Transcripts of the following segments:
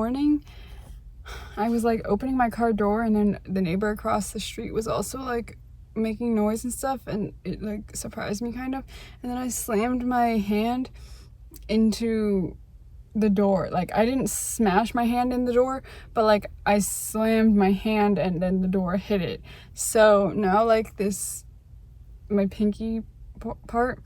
morning, I was like opening my car door, and then the neighbor across the street was also like making noise and stuff, and it like surprised me kind of. And then I slammed my hand into the door. Like, I didn't smash my hand in the door, but like I slammed my hand and then the door hit it. So now like this, my pinky part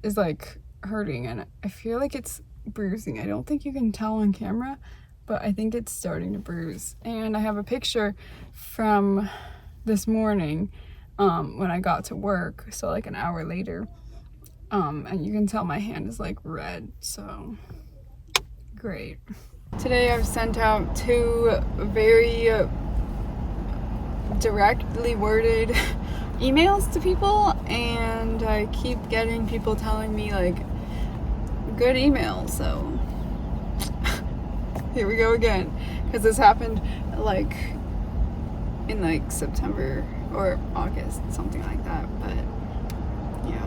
is like hurting, and I feel like it's bruising. I don't think you can tell on camera, but I think it's starting to bruise. And I have a picture from this morning when I got to work, so like an hour later, and you can tell my hand is like red, so great. Today I've sent out 2 very directly worded emails to people, and I keep getting people telling me like good emails, so here we go again, because this happened like in like September or August, something like that. But yeah,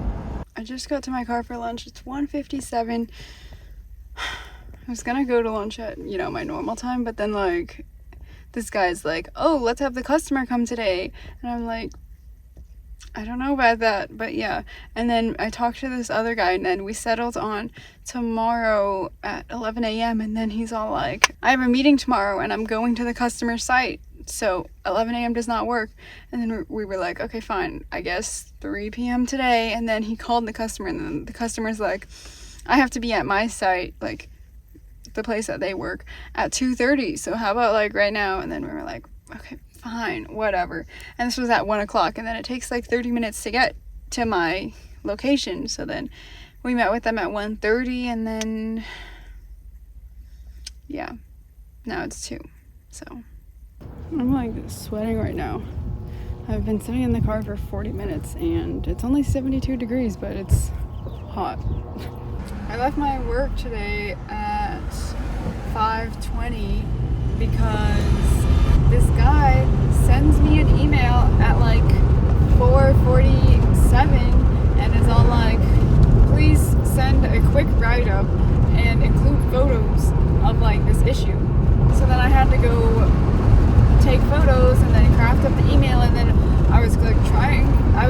I just got to my car for lunch. It's 1:57. I was gonna go to lunch at, you know, my normal time, but then like this guy's like, oh, let's have the customer come today, and I'm like, I don't know about that, but yeah. And then I talked to this other guy, and then we settled on tomorrow at 11 a.m. And then he's all like, I have a meeting tomorrow and I'm going to the customer site, so 11 a.m. does not work. And then we were like, okay, fine, I guess 3 p.m. today. And then he called the customer, and then the customer's like, I have to be at my site, like the place that they work, at 2:30, so how about like right now? And then we were like, okay, fine, whatever. And this was at 1 o'clock, and then it takes like 30 minutes to get to my location. So then we met with them at 1:30, and then yeah, now it's 2. So I'm like sweating right now. I've been sitting in the car for 40 minutes and it's only 72 degrees, but it's hot. I left my work today at 5:20 because this guy sends me an email at like 4:47 and is all like, please send a quick write-up and include photos of like this issue. So then I had to go take photos and then craft up the email, and then I was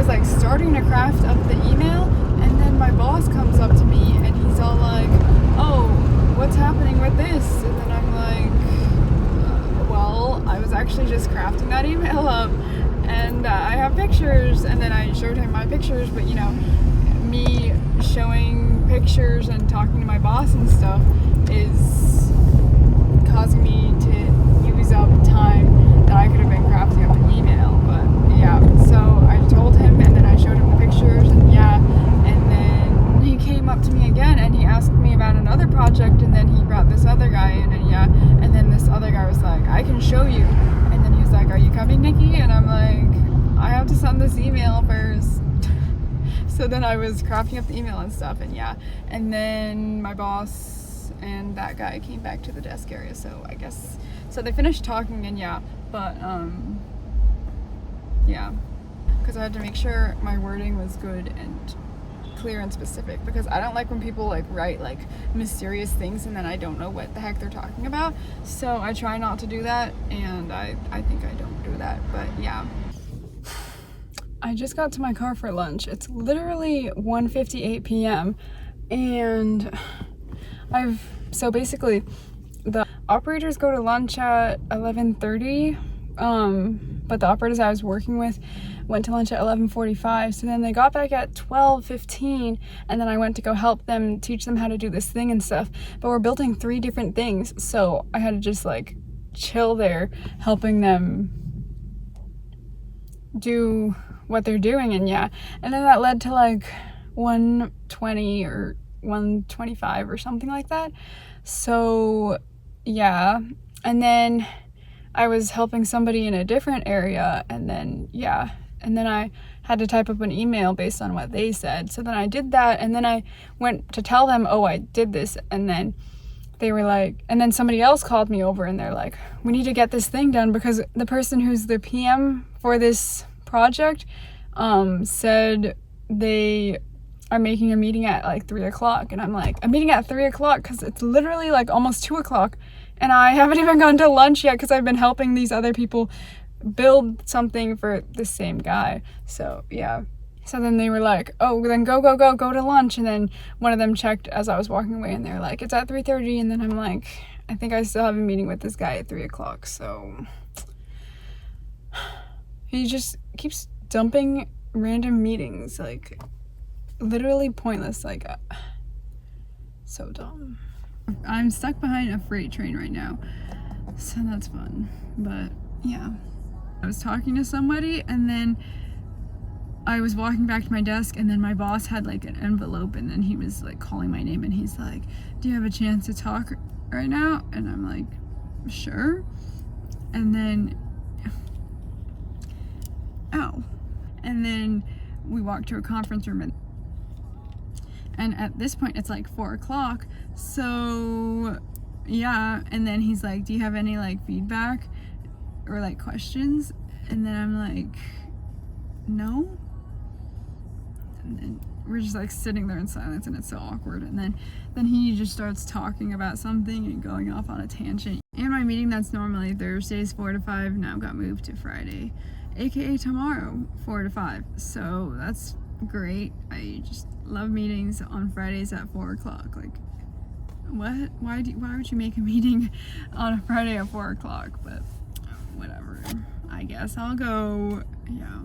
like starting to craft up the email, and then my boss comes up to me and he's all like, oh, what's happening with this? And then I'm like, well, I was actually just crafting that email up, and I have pictures. And then I showed him my pictures, but you know, me showing pictures and talking to my boss and stuff is causing me to use up time that I could have been crafting up an email. But yeah, so I told him, and then I showed him the pictures, and yeah, and then he came up to me again and he asked me about another project, and then he brought this other guy in, and yeah, and then this other guy was like, I can show you. And then he was like, are you coming, Nikki? And I'm like, I have to send this email first. So then I was crafting up the email and stuff, and yeah, and then my boss and that guy came back to the desk area, so I guess, so they finished talking, and yeah, but yeah, because I had to make sure my wording was good and clear and specific, because I don't like when people like write like mysterious things and then I don't know what the heck they're talking about. So I try not to do that, and I think I don't do that. But yeah, I just got to my car for lunch. It's literally 1:58 p.m. and so basically the operators go to lunch at 11:30, but the operators I was working with went to lunch at 11:45, so then they got back at 12:15, and then I went to go help them, teach them how to do this thing and stuff. But we're building 3 different things, so I had to just like chill there helping them do what they're doing, and yeah, and then that led to like 1:20 or 1:25 or something like that. So yeah, and then I was helping somebody in a different area, and then yeah, and then I had to type up an email based on what they said. So then I did that, and then I went to tell them, oh, I did this, and then they were like, and then somebody else called me over, and they're like, we need to get this thing done, because the person who's the PM for this project said they are making a meeting at like 3 o'clock, and I'm like, a meeting at 3 o'clock, because it's literally like almost 2 o'clock, And I haven't even gone to lunch yet because I've been helping these other people build something for the same guy. So yeah. So then they were like, oh, then go to lunch. And then one of them checked as I was walking away and they're like, it's at 3:30. And then I'm like, I think I still have a meeting with this guy at 3 o'clock. So he just keeps dumping random meetings, like literally pointless, like so dumb. I'm stuck behind a freight train right now, so that's fun. But yeah, I was talking to somebody and then I was walking back to my desk and then my boss had like an envelope and then he was like calling my name and he's like, do you have a chance to talk right now? And I'm like, sure. And then and then we walked to a conference room and at this point it's like 4 o'clock, so yeah. And then he's like, do you have any like feedback or like questions? And then I'm like, no. And then we're just like sitting there in silence and it's so awkward. And then he just starts talking about something and going off on a tangent. And my meeting that's normally Thursdays 4 to 5 now got moved to Friday, aka tomorrow 4 to 5. So that's great. I just love meetings on Fridays at 4 o'clock. Like, what? Why would you make a meeting on a Friday at 4 o'clock? But whatever. I guess I'll go. Yeah.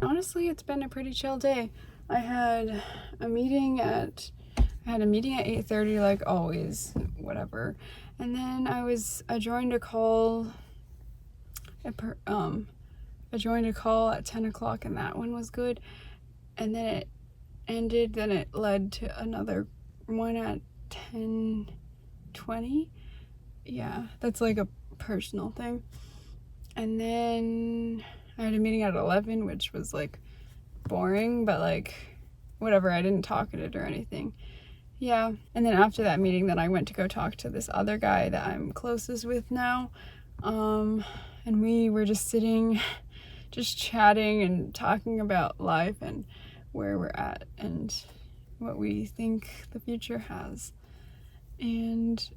Honestly, it's been a pretty chill day. I had a meeting at 8:30, like always, whatever. And then I joined a call. I joined a call at 10 o'clock and that one was good. And then it ended, then it led to another one at 10:20. Yeah, that's like a personal thing. And then I had a meeting at 11, which was like boring, but like whatever, I didn't talk at it or anything. Yeah. And then after that meeting, then I went to go talk to this other guy that I'm closest with now. And we were just sitting, just chatting and talking about life and where we're at and what we think the future has. And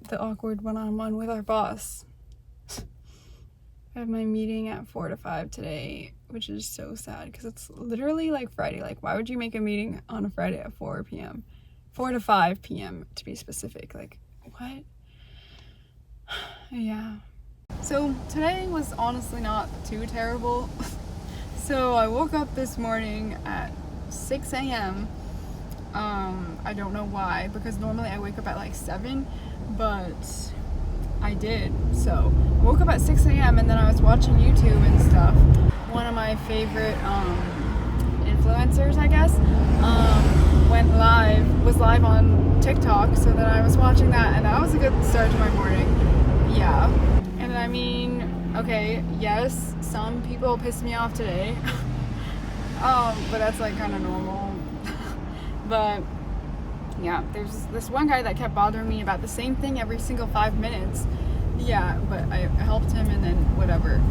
the awkward one-on-one with our boss. I have my meeting at 4 to 5 today, which is so sad because it's literally like Friday. Like, why would you make a meeting on a Friday at 4 p.m.? 4 to 5 p.m. to be specific. Like, what? Yeah. So today was honestly not too terrible. So I woke up this morning at 6 a.m. I don't know why, because normally I wake up at like 7, but I did. So I woke up at 6 a.m. and then I was watching YouTube and stuff. One of my favorite influencers, I guess, was live on TikTok, so then I was watching that, and that was a good start to my morning. Yeah. And I mean, okay, yes, some people pissed me off today. But that's like kind of normal. But yeah, there's this one guy that kept bothering me about the same thing every single 5 minutes. Yeah, but I helped him and then whatever.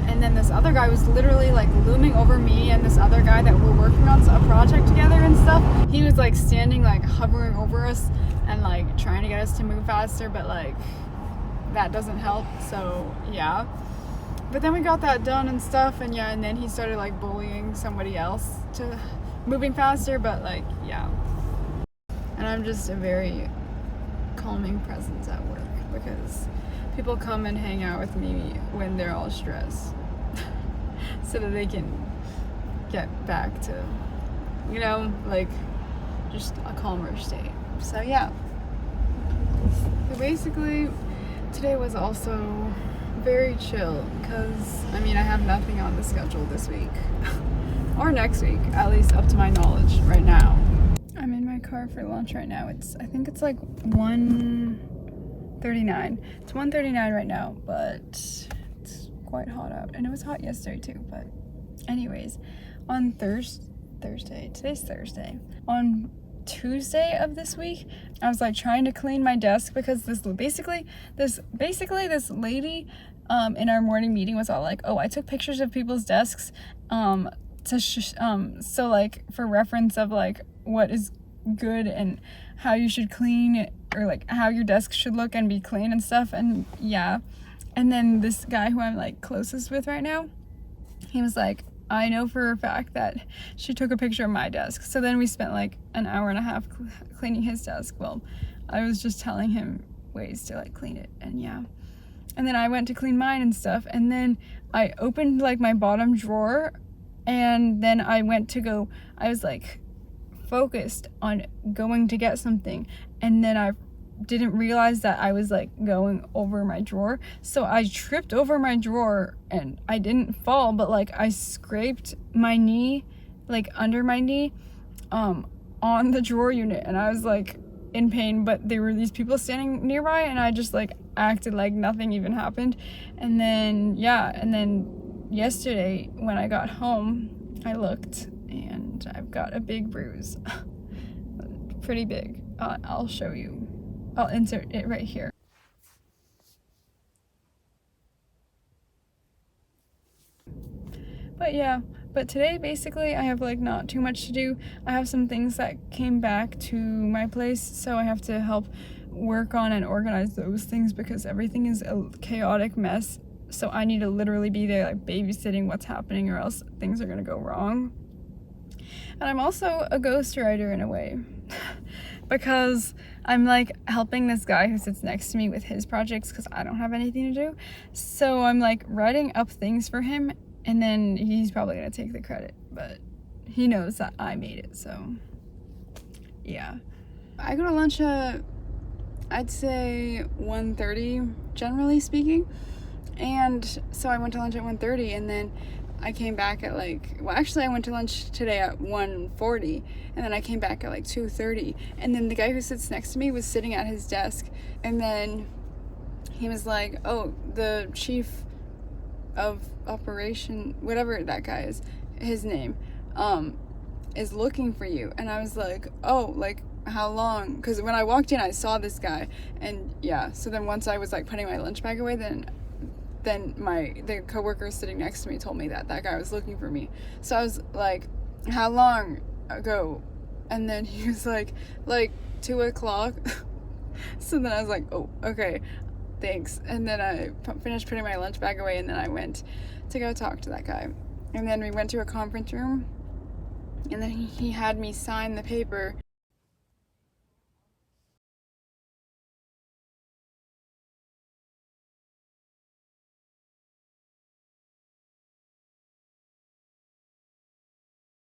And then this other guy was literally like looming over me and this other guy that we're working on a project together and stuff. He was like standing, like hovering over us and like trying to get us to move faster, but like that doesn't help. So yeah. But then we got that done and stuff, and yeah, and then he started like bullying somebody else to moving faster, but like, yeah. And I'm just a very calming presence at work because people come and hang out with me when they're all stressed so that they can get back to, you know, like just a calmer state. So yeah. So basically, today was also very chill because, I mean, I have nothing on the schedule this week or next week, at least up to my knowledge right now. I'm in my car for lunch right now. I think it's like 1:39. It's 1:39 right now, but it's quite hot out. And it was hot yesterday too, but anyways, on Thursday, today's Thursday. On Tuesday of this week, I was like trying to clean my desk because this lady in our morning meeting was all like, oh, I took pictures of people's desks so like for reference of like what is good and how you should clean, or like how your desk should look and be clean and stuff. And yeah, and then this guy who I'm like closest with right now, he was like, I know for a fact that she took a picture of my desk. So then we spent like an hour and a half cleaning his desk. Well, I was just telling him ways to like clean it, and yeah. And then I went to clean mine and stuff, and then I opened like my bottom drawer, and then I went to go, I was like focused on going to get something, and then I didn't realize that I was like going over my drawer, so I tripped over my drawer, and I didn't fall, but like I scraped my knee, like under my knee, on the drawer unit, and I was like in pain, but there were these people standing nearby, and I just like acted like nothing even happened. And then yeah, and then yesterday when I got home, I looked, and I've got a big bruise. Pretty big. I'll show you. I'll insert it right here. But yeah, but today basically I have like not too much to do. I have some things that came back to my place, so I have to help work on and organize those things because everything is a chaotic mess. So I need to literally be there like babysitting what's happening, or else things are gonna go wrong. And I'm also a ghostwriter in a way. Because I'm like helping this guy who sits next to me with his projects because I don't have anything to do. So I'm like writing up things for him, and then he's probably gonna take the credit, but he knows that I made it, so yeah. I go to lunch at, I'd say 1:30, generally speaking. And so I went to lunch at 1:30, and then I came back at like, well, actually I went to lunch today at 1:40, and then I came back at like 2:30, and then the guy who sits next to me was sitting at his desk, and then he was like, oh, the chief of operation, whatever that guy is, his name, is looking for you. And I was like, oh, like how long? Because when I walked in I saw this guy, and yeah, so then once I was like putting my lunch bag away, then the coworker sitting next to me told me that guy was looking for me. So I was like, how long ago? And then he was like 2 o'clock. So then I was like, oh, okay, thanks. And then I finished putting my lunch bag away, and then I went to go talk to that guy. And then we went to a conference room, and then he had me sign the paper